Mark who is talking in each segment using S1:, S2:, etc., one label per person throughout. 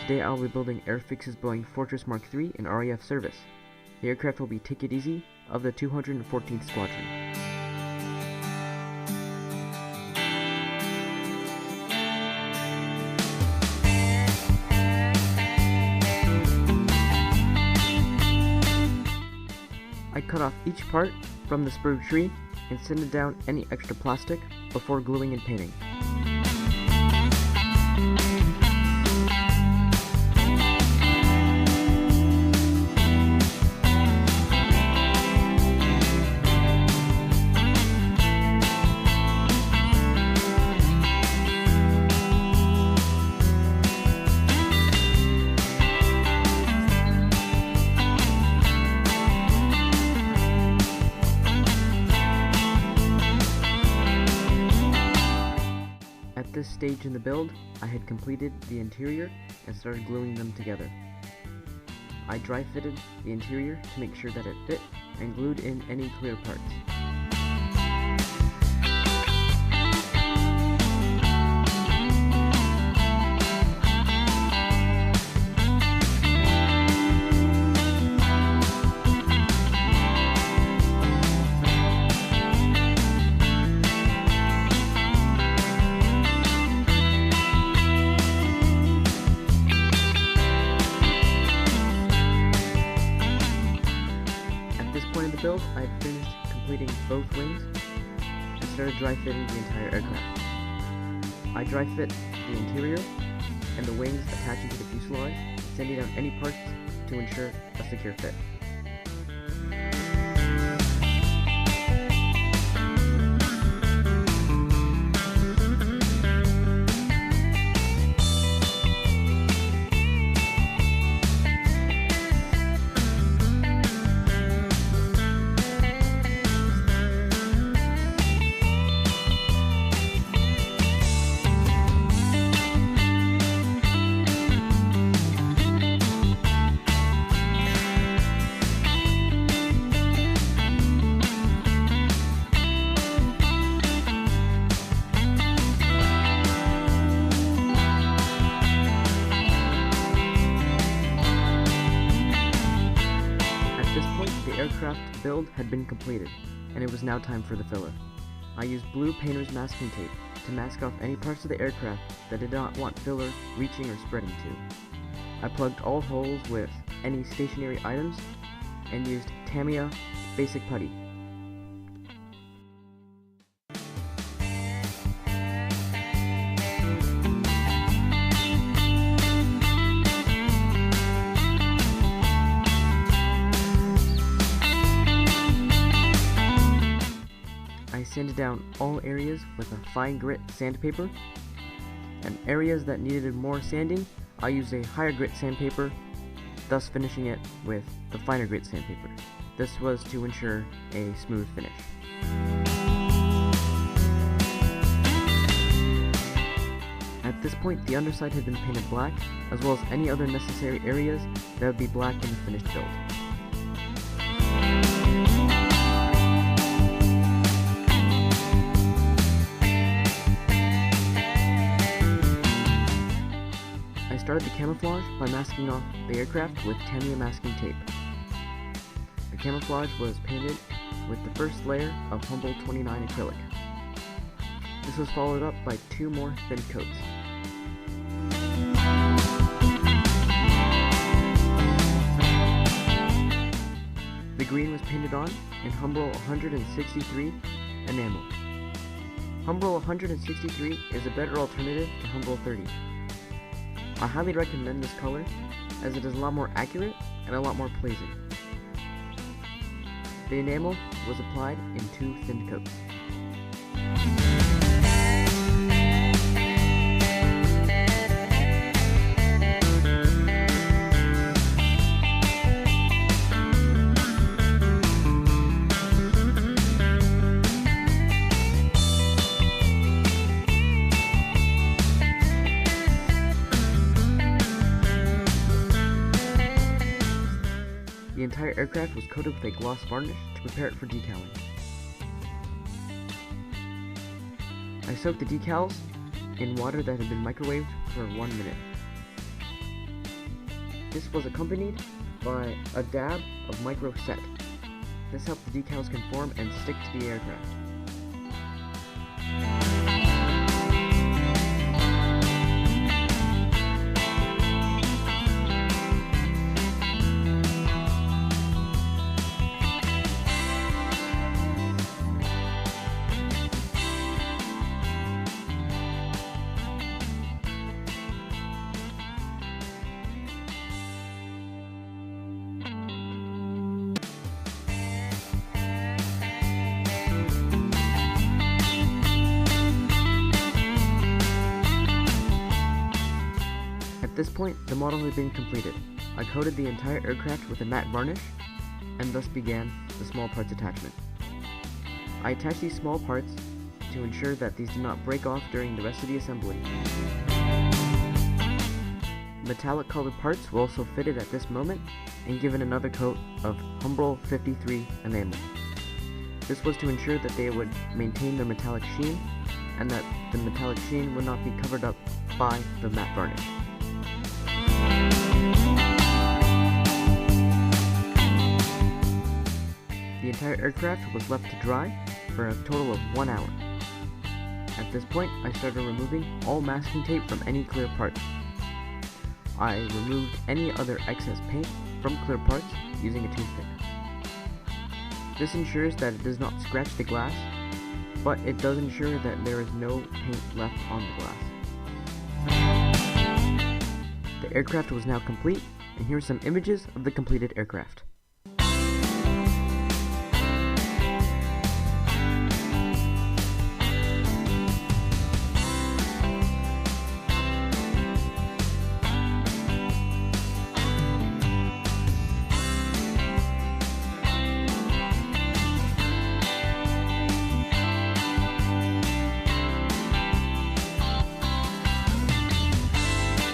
S1: Today I will be building Airfix's Boeing Fortress Mark III in RAF service. The aircraft will be Take It Easy of the 214th Squadron. I cut off each part from the spurred tree and sanded down any extra plastic before gluing and painting. At this stage in the build, I had completed the interior and started gluing them together. I dry fitted the interior to make sure that it fit and glued in any clear parts. At this point in the build, I had finished completing both wings and started dry fitting the entire aircraft. I dry fit the interior and the wings attaching to the fuselage, sanding down any parts to ensure a secure fit. The aircraft build had been completed, and it was now time for the filler. I used blue painter's masking tape to mask off any parts of the aircraft that did not want filler reaching or spreading to. I plugged all holes with any stationary items and used Tamiya basic putty. I sanded down all areas with a fine grit sandpaper, and areas that needed more sanding, I used a higher grit sandpaper, thus finishing it with the finer grit sandpaper. This was to ensure a smooth finish. At this point, the underside had been painted black, as well as any other necessary areas that would be black in the finished build. I started the camouflage by masking off the aircraft with Tamiya masking tape. The camouflage was painted with the first layer of Humble 29 acrylic. This was followed up by 2 more thin coats. The green was painted on in Humble 163 enamel. Humble 163 is a better alternative to Humble 30. I highly recommend this color, as it is a lot more accurate and a lot more pleasing. The enamel was applied in 2 thin coats. The entire aircraft was coated with a gloss varnish to prepare it for decaling. I soaked the decals in water that had been microwaved for 1 minute. This was accompanied by a dab of micro set. This helped the decals conform and stick to the aircraft. At this point, the model had been completed. I coated the entire aircraft with a matte varnish, and thus began the small parts attachment. I attached these small parts to ensure that these did not break off during the rest of the assembly. Metallic colored parts were also fitted at this moment and given another coat of Humbrol 53 enamel. This was to ensure that they would maintain their metallic sheen and that the metallic sheen would not be covered up by the matte varnish. The entire aircraft was left to dry for a total of 1 hour. At this point, I started removing all masking tape from any clear parts. I removed any other excess paint from clear parts using a toothpick. This ensures that it does not scratch the glass, but it does ensure that there is no paint left on the glass. The aircraft was now complete, and here are some images of the completed aircraft.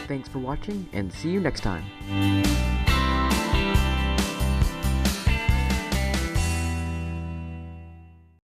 S1: Thanks for watching, and see you next time.